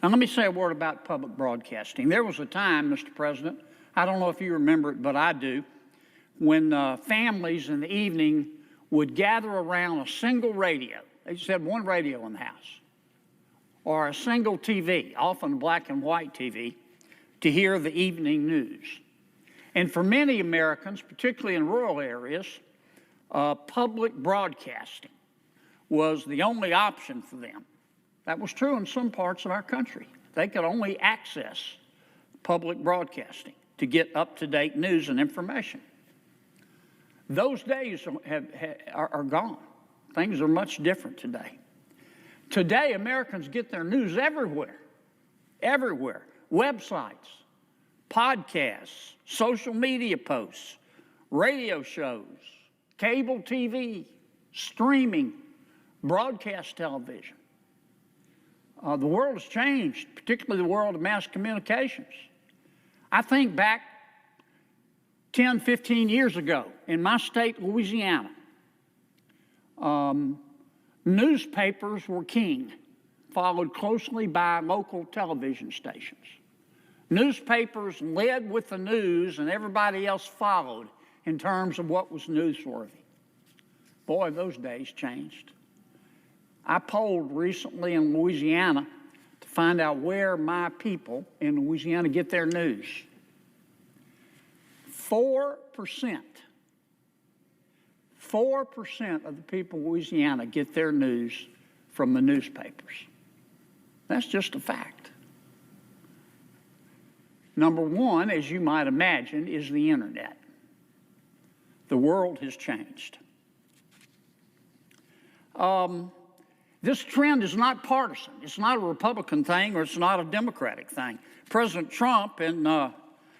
Now, let me say a word about public broadcasting. There was a time, Mr. President, I don't know if you remember it, but I do, when families in the evening would gather around a single radio. They just had one radio in the house, or a single TV, often black and white TV, to hear the evening news. And for many Americans, particularly in rural areas, public broadcasting was the only option for them. That was true in some parts of our country. They could only access public broadcasting to get up-to-date news and information. Those days are gone. Things are much different today. Today, Americans get their news everywhere. Everywhere. Websites, podcasts, social media posts, radio shows, cable TV, streaming, broadcast television. The world has changed, particularly the world of mass communications. I think back 10, 15 years ago in my state, Louisiana, newspapers were king, followed closely by local television stations. Newspapers led with the news and everybody else followed in terms of what was newsworthy. Boy, those days changed. I polled recently in Louisiana to find out where my people in Louisiana get their news. 4% of the people in Louisiana get their news from the newspapers. That's just a fact. Number one, as you might imagine, is the internet. The world has changed. This trend is not partisan. It's not a Republican thing or it's not a Democratic thing. President Trump and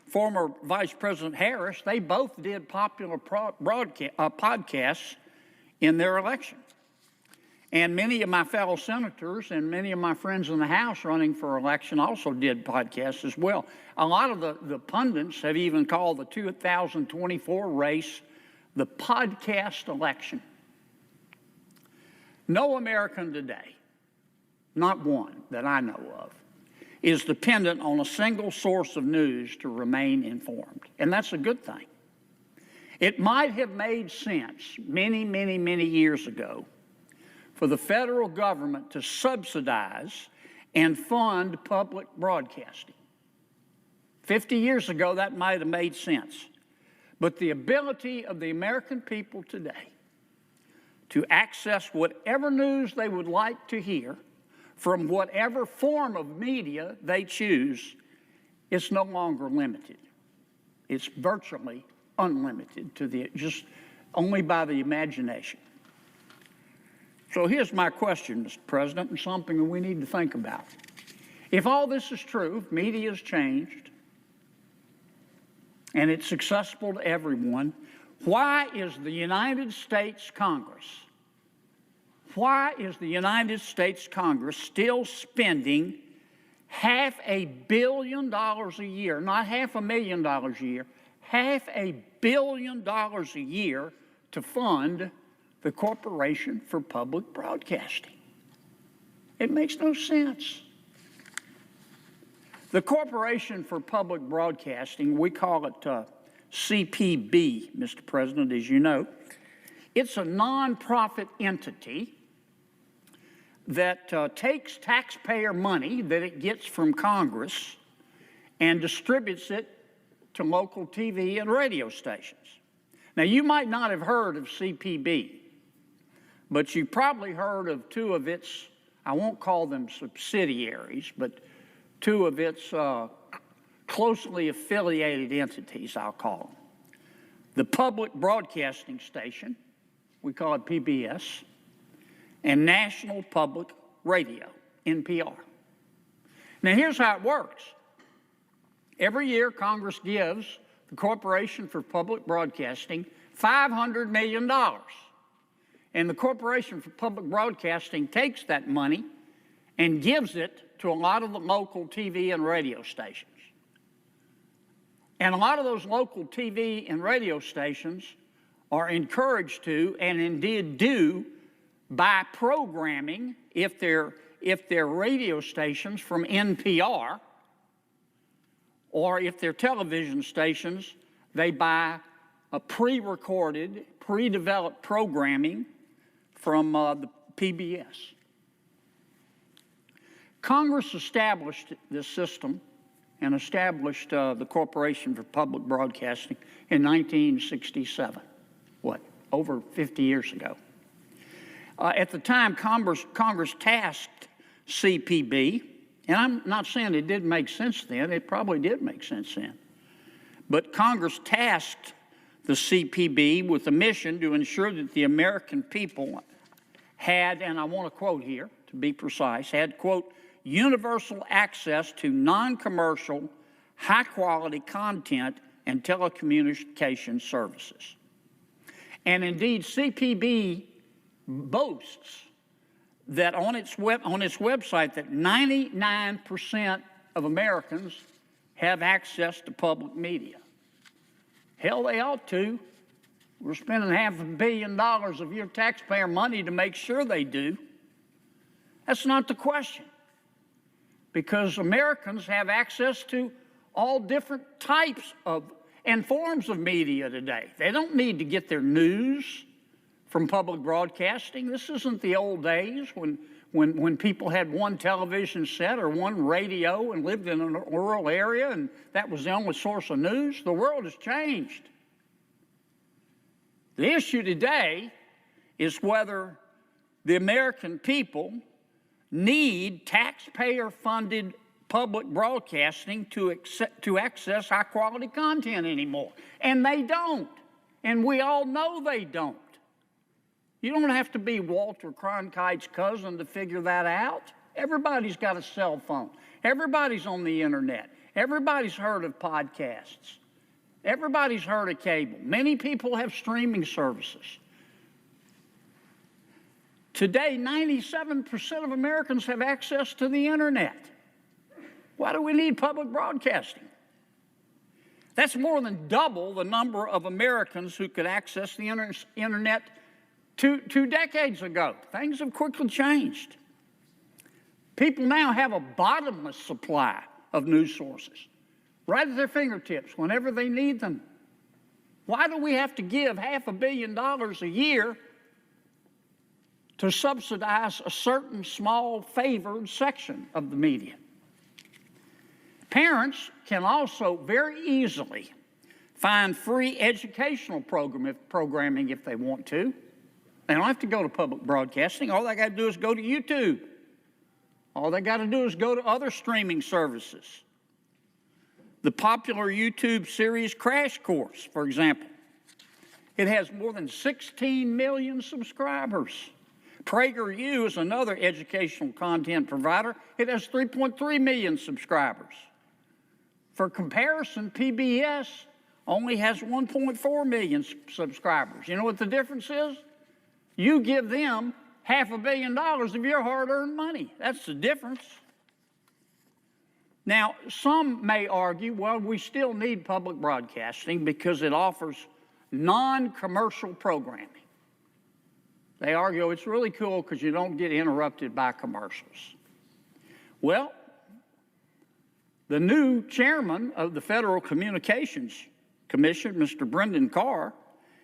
former Vice President Harris, they both did popular podcasts in their election. And many of my fellow senators and many of my friends in the House running for election also did podcasts as well. A lot of the pundits have even called the 2024 race the podcast election. No American today, not one that I know of, is dependent on a single source of news to remain informed. And that's a good thing. It might have made sense many, many, many years ago for the federal government to subsidize and fund public broadcasting. 50 years ago, that might have made sense. But the ability of the American people today to access whatever news they would like to hear from whatever form of media they choose is no longer limited. It's virtually unlimited just only by the imagination. So here's my question, Mr. President, and something that we need to think about. If all this is true, if media has changed, and it's accessible to everyone, why is the United States Congress still spending $500 million a year, not $500,000 a year, $500 million a year to fund the Corporation for Public Broadcasting? It makes no sense. The Corporation for Public Broadcasting, we call it CPB, Mr. President, as you know. It's a nonprofit entity that takes taxpayer money that it gets from Congress and distributes it to local TV and radio stations. Now, you might not have heard of CPB, but you probably heard of two of its, I won't call them subsidiaries, but two of its closely affiliated entities, I'll call them. The Public Broadcasting Station, we call it PBS, and National Public Radio, NPR. Now, here's how it works. Every year, Congress gives the Corporation for Public Broadcasting $500 million. And the Corporation for Public Broadcasting takes that money and gives it to a lot of the local TV and radio stations. And a lot of those local TV and radio stations are encouraged to, and indeed do, buy programming if if they're radio stations from NPR, or if they're television stations, they buy a pre-recorded, pre-developed programming from the PBS. Congress established this system and established the Corporation for Public Broadcasting in 1967, over 50 years ago. At the time, Congress tasked CPB, and I'm not saying it didn't make sense then, it probably did make sense then, but Congress tasked the CPB with a mission to ensure that the American people had, and I want to quote here to be precise, had, quote, universal access to non-commercial, high-quality content and telecommunication services. And indeed, CPB boasts that on its website that 99% of Americans have access to public media. Hell, they ought to. We're spending $500 million of your taxpayer money to make sure they do. That's not the question. Because Americans have access to all different types of and forms of media today. They don't need to get their news from public broadcasting. This isn't the old days when people had one television set or one radio and lived in a rural area and that was the only source of news. The world has changed. The issue today is whether the American people need taxpayer-funded public broadcasting to access high-quality content anymore. And they don't. And we all know they don't. You don't have to be Walter Cronkite's cousin to figure that out. Everybody's got a cell phone. Everybody's on the internet. Everybody's heard of podcasts. Everybody's heard of cable. Many people have streaming services. Today, 97% of Americans have access to the internet. Why do we need public broadcasting? That's more than double the number of Americans who could access the internet two decades ago. Things have quickly changed. People now have a bottomless supply of news sources right at their fingertips whenever they need them. Why do we have to give $500 million a year to subsidize a certain small favored section of the media? Parents can also very easily find free educational programming if they want to. They don't have to go to public broadcasting. All they got to do is go to YouTube. All they got to do is go to other streaming services. The popular YouTube series Crash Course, for example, it has more than 16 million subscribers. PragerU is another educational content provider. It has 3.3 million subscribers. For comparison, PBS only has 1.4 million subscribers. You know what the difference is? You give them $500 million of your hard-earned money. That's the difference. Now, some may argue, well, we still need public broadcasting because it offers non-commercial programming. They argue it's really cool because you don't get interrupted by commercials. Well, the new chairman of the Federal Communications Commission, Mr. Brendan Carr,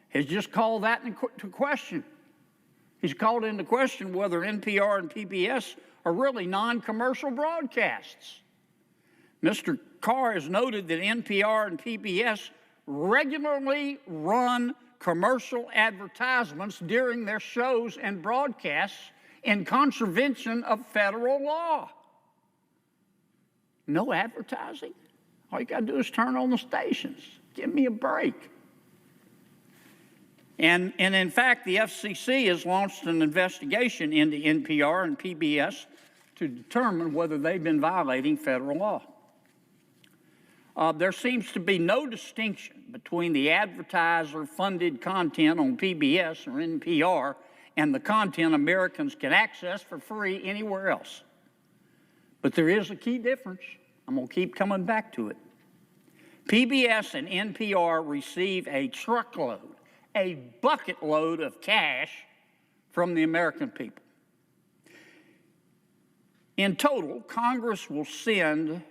has just called that into question. He's called into question whether NPR and PBS are really non-commercial broadcasts. Mr. Carr has noted that NPR and PBS regularly run commercial advertisements during their shows and broadcasts in contravention of federal law. No advertising? All you got to do is turn on the stations. Give me a break. And in fact, the FCC has launched an investigation into NPR and PBS to determine whether they've been violating federal law. There seems to be no distinction between the advertiser-funded content on PBS or NPR and the content Americans can access for free anywhere else. But there is a key difference. I'm going to keep coming back to it. PBS and NPR receive a truckload, a bucket load of cash from the American people. In total, Congress will send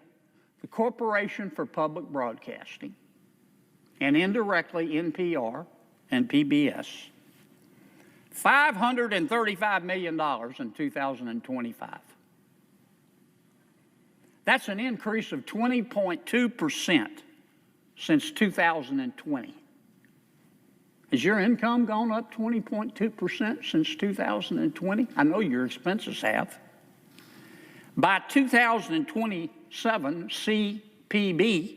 the Corporation for Public Broadcasting and indirectly NPR and PBS $535 million in 2025. That's an increase of 20.2% since 2020. Has your income gone up 20.2% since 2020? I know your expenses have. By 2027, CPB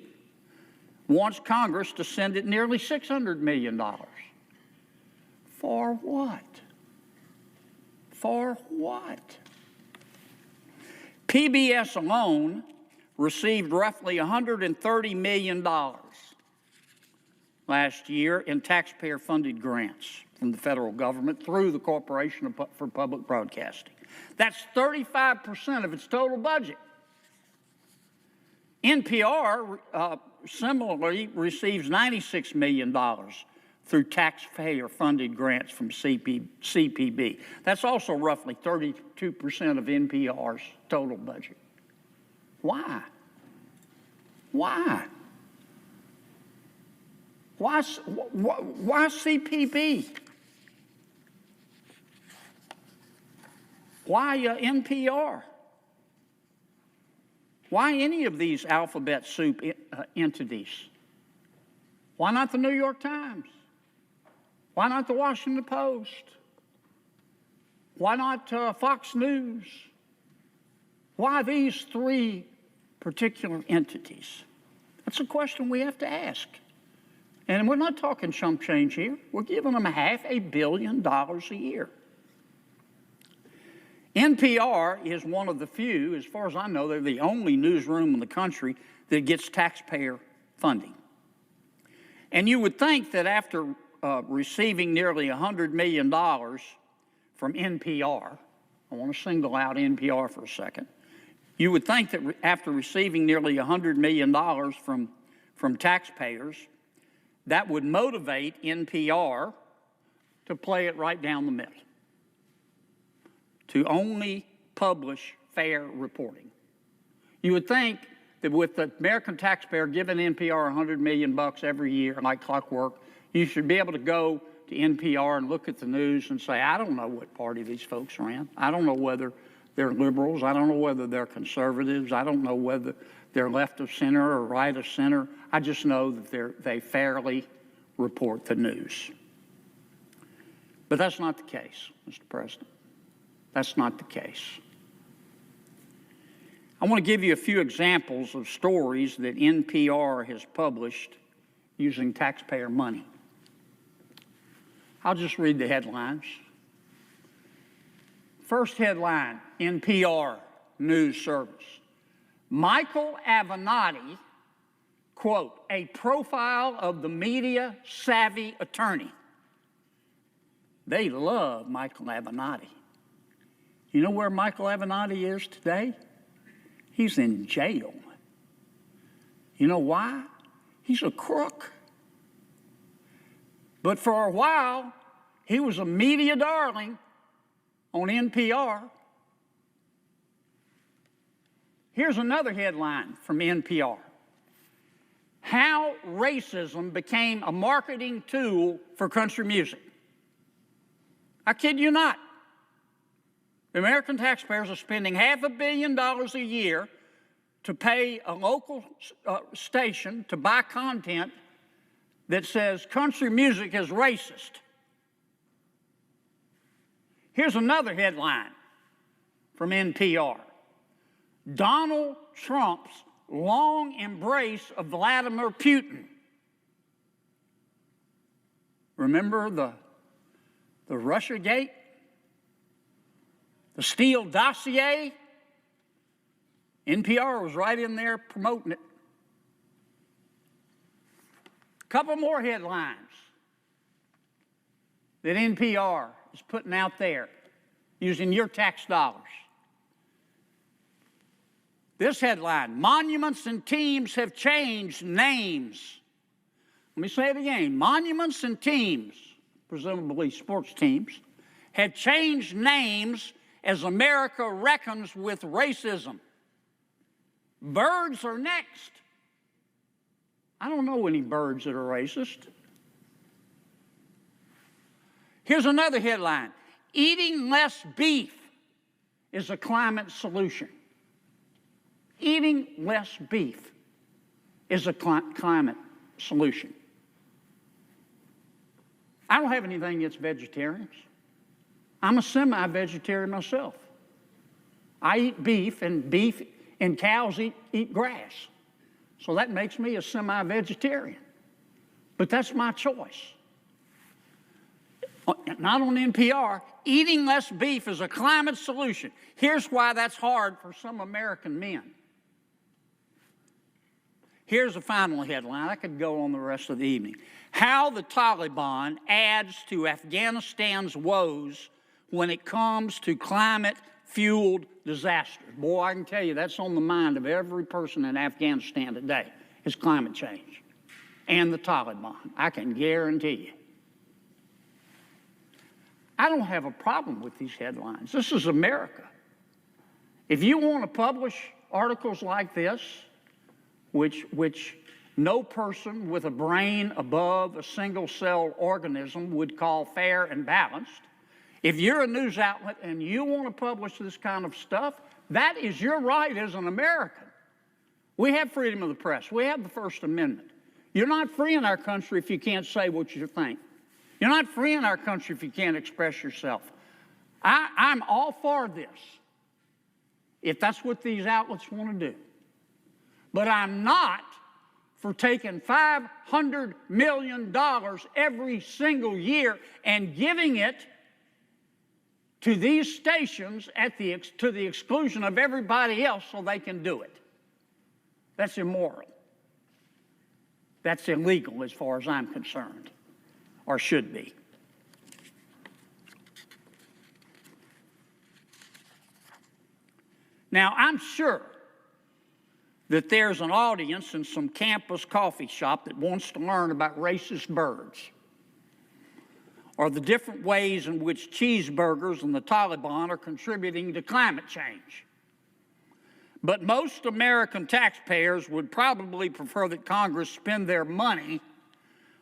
wants Congress to send it nearly $600 million. For what? For what? PBS alone received roughly $130 million last year in taxpayer-funded grants from the federal government through the Corporation for Public Broadcasting. That's 35% of its total budget. NPR similarly receives $96 million through taxpayer-funded grants from CPB. That's also roughly 32% of NPR's total budget. Why? Why? Why CPB? Why NPR? Why any of these alphabet soup entities? Why not the New York Times? Why not the Washington Post? Why not Fox News? Why these three particular entities? That's a question we have to ask. And we're not talking chump change here. We're giving them $500 million a year. NPR is one of the few, as far as I know, they're the only newsroom in the country that gets taxpayer funding. And you would think that after receiving nearly $100 million from NPR, I want to single out NPR for a second, you would think that after receiving nearly $100 million from taxpayers, that would motivate NPR to play it right down the middle, to only publish fair reporting. You would think that with the American taxpayer giving NPR $100 million every year, like clockwork, you should be able to go to NPR and look at the news and say, I don't know what party these folks are in. I don't know whether they're liberals. I don't know whether they're conservatives. I don't know whether they're left of center or right of center. I just know that they fairly report the news. But that's not the case, Mr. President. That's not the case. I want to give you a few examples of stories that NPR has published using taxpayer money. I'll just read the headlines. First headline, NPR News Service. Michael Avenatti, quote, a profile of the media-savvy attorney. They love Michael Avenatti. You know where Michael Avenatti is today? He's in jail. You know why? He's a crook. But for a while, he was a media darling on NPR. Here's another headline from NPR. How racism became a marketing tool for country music. I kid you not. The American taxpayers are spending $500 million a year to pay a local station to buy content that says country music is racist. Here's another headline from NPR. Donald Trump's long embrace of Vladimir Putin. Remember the Russiagate? The Steele dossier? NPR was right in there promoting it. A couple more headlines that NPR is putting out there using your tax dollars. This headline, monuments and teams have changed names. Let me say it again. Monuments and teams, presumably sports teams, have changed names as America reckons with racism. Birds are next. I don't know any birds that are racist. Here's another headline. Eating less beef is a climate solution. Eating less beef is a climate solution. I don't have anything against vegetarians. I'm a semi-vegetarian myself. I eat beef, and cows eat grass. So that makes me a semi-vegetarian. But that's my choice. Not on NPR. Eating less beef is a climate solution. Here's why that's hard for some American men. Here's the final headline. I could go on the rest of the evening. How the Taliban adds to Afghanistan's woes when it comes to climate-fueled disasters. Boy, I can tell you that's on the mind of every person in Afghanistan today, is climate change and the Taliban. I can guarantee you. I don't have a problem with these headlines. This is America. If you want to publish articles like this, which no person with a brain above a single-cell organism would call fair and balanced, if you're a news outlet and you want to publish this kind of stuff, that is your right as an American. We have freedom of the press. We have the First Amendment. You're not free in our country if you can't say what you think. You're not free in our country if you can't express yourself. I'm all for this, if that's what these outlets want to do. But I'm not for taking $500 million every single year and giving it to these stations to the exclusion of everybody else so they can do it. That's immoral. That's illegal as far as I'm concerned, or should be. Now, I'm sure that there's an audience in some campus coffee shop that wants to learn about racist birds or the different ways in which cheeseburgers and the Taliban are contributing to climate change. But most American taxpayers would probably prefer that Congress spend their money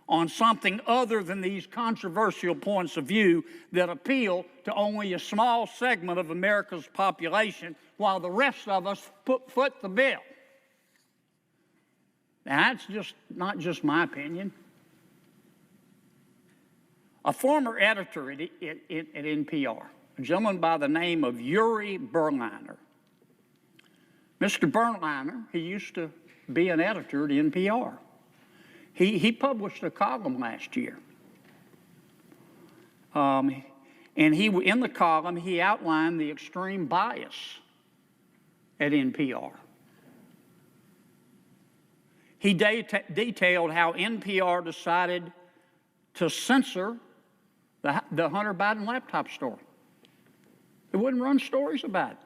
on something other than these controversial points of view that appeal to only a small segment of America's population while the rest of us foot the bill. Now, that's not just my opinion. A former editor at NPR, a gentleman by the name of Yuri Berliner. Mr. Berliner, he used to be an editor at NPR. He published a column last year. And in the column, he outlined the extreme bias at NPR. He detailed how NPR decided to censor the Hunter Biden laptop story. It wouldn't run stories about it.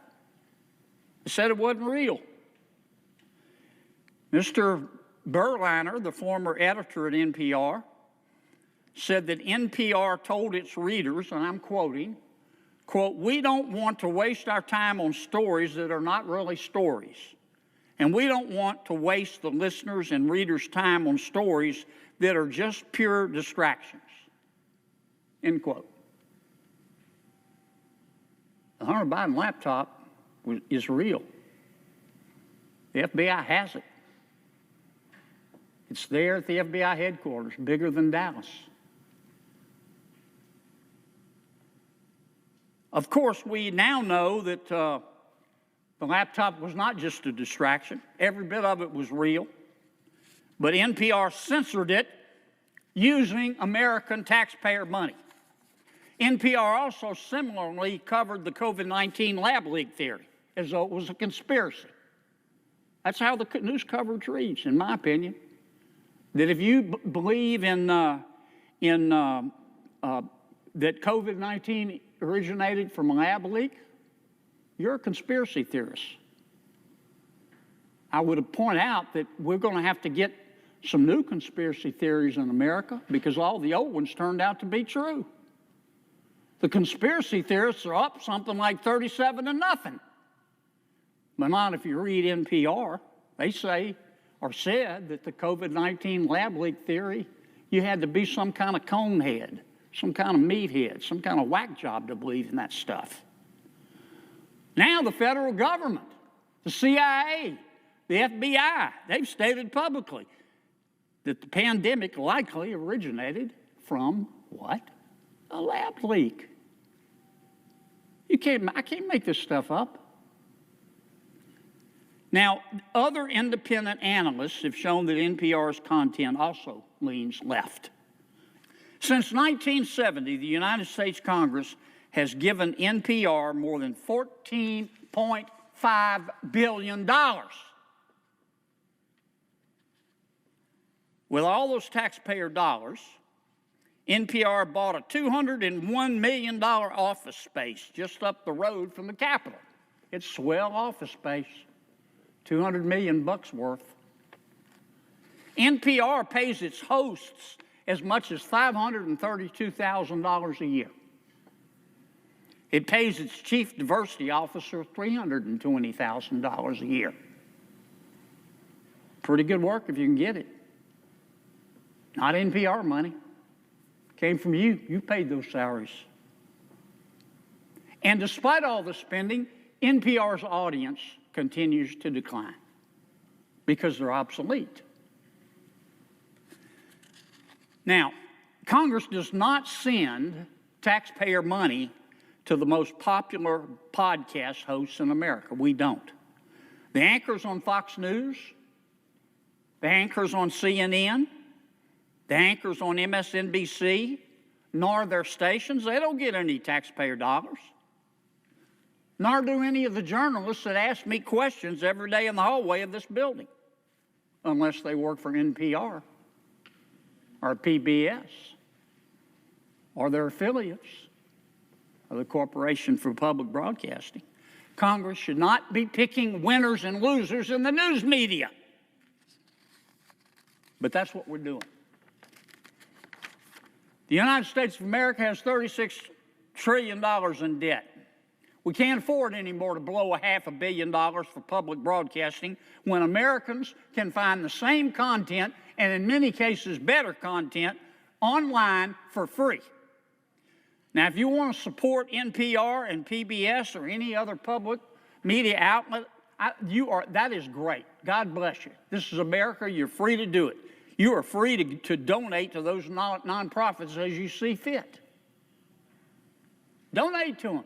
It said it wasn't real. Mr. Berliner, the former editor at NPR, said that NPR told its readers, and I'm quoting, quote, "We don't want to waste our time on stories that are not really stories. And we don't want to waste the listeners' and readers' time on stories that are just pure distractions." End quote. The Hunter Biden laptop is real. The FBI has it. It's there at the FBI headquarters, bigger than Dallas. Of course, we now know that the laptop was not just a distraction. Every bit of it was real. But NPR censored it using American taxpayer money. NPR also similarly covered the COVID-19 lab leak theory as though it was a conspiracy. That's how the news coverage reads, in my opinion. That if you believe that COVID-19 originated from a lab leak, you're a conspiracy theorist. I would point out that we're going to have to get some new conspiracy theories in America because all the old ones turned out to be true. The conspiracy theorists are up something like 37-0. But not if you read NPR. They say or said that the COVID-19 lab leak theory, you had to be some kind of conehead, some kind of meathead, some kind of whack job to believe in that stuff. Now the federal government, the CIA, the FBI, they've stated publicly that the pandemic likely originated from what? A lab leak. I can't make this stuff up. Now, other independent analysts have shown that NPR's content also leans left. Since 1970, the United States Congress has given NPR more than $14.5 billion. With all those taxpayer dollars, NPR bought a $201 million office space just up the road from the Capitol. It's swell office space, $200 million worth. NPR pays its hosts as much as $532,000 a year. It pays its chief diversity officer $320,000 a year. Pretty good work if you can get it. Not NPR money. Came from you. You paid those salaries. And despite all the spending, NPR's audience continues to decline because they're obsolete. Now, Congress does not send taxpayer money to the most popular podcast hosts in America. We don't. The anchors on Fox News, the anchors on CNN, the anchors on MSNBC, nor their stations, they don't get any taxpayer dollars. Nor do any of the journalists that ask me questions every day in the hallway of this building, unless they work for NPR or PBS or their affiliates of the Corporation for Public Broadcasting. Congress should not be picking winners and losers in the news media. But that's what we're doing. The United States of America has $36 trillion in debt. We can't afford anymore to blow $500 million for public broadcasting when Americans can find the same content, and in many cases better content, online for free. Now, if you want to support NPR and PBS or any other public media outlet, that is great. God bless you. This is America. You're free to do it. You are free to donate to those nonprofits as you see fit. Donate to them.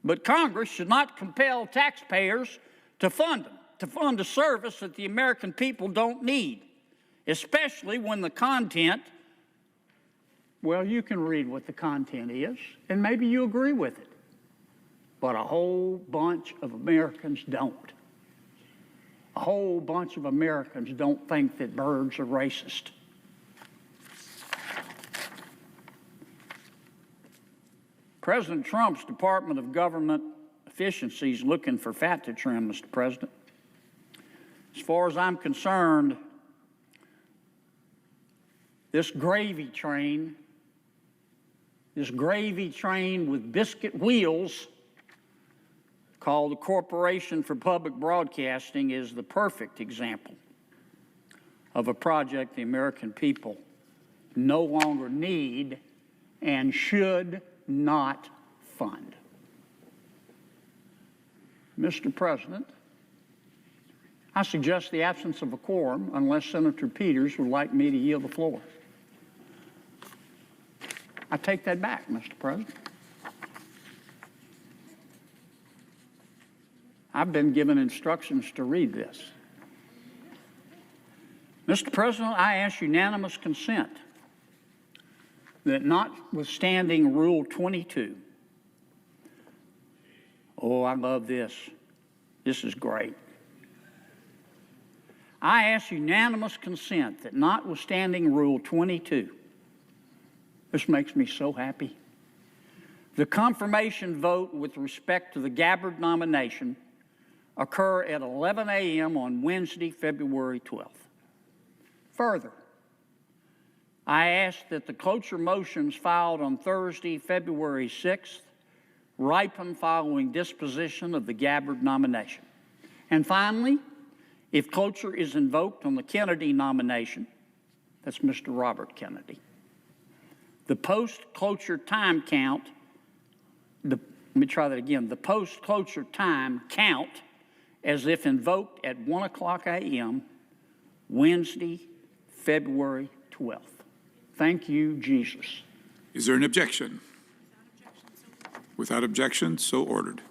But Congress should not compel taxpayers to fund them, to fund a service that the American people don't need, especially when the content, well, you can read what the content is, and maybe you agree with it. But a whole bunch of Americans don't. A whole bunch of Americans don't think that birds are racist. President Trump's Department of Government Efficiency is looking for fat to trim, Mr. President. As far as I'm concerned, this gravy train with biscuit wheels called the Corporation for Public Broadcasting is the perfect example of a project the American people no longer need and should not fund. Mr. President, I suggest the absence of a quorum unless Senator Peters would like me to yield the floor. I take that back, Mr. President. I've been given instructions to read this. Mr. President, I ask unanimous consent that notwithstanding Rule 22, oh, I love this. This is great. I ask unanimous consent that notwithstanding Rule 22, this makes me so happy, the confirmation vote with respect to the Gabbard nomination occur at 11 a.m. on Wednesday, February 12th. Further, I ask that the cloture motions filed on Thursday, February 6th, ripen following disposition of the Gabbard nomination. And finally, if cloture is invoked on the Kennedy nomination, that's Mr. Robert Kennedy, the post-cloture time count, let me try that again, the post-cloture time count as if invoked at 1 o'clock a.m., Wednesday, February 12th. Thank you, Jesus. Is there an objection? Without objection, so ordered.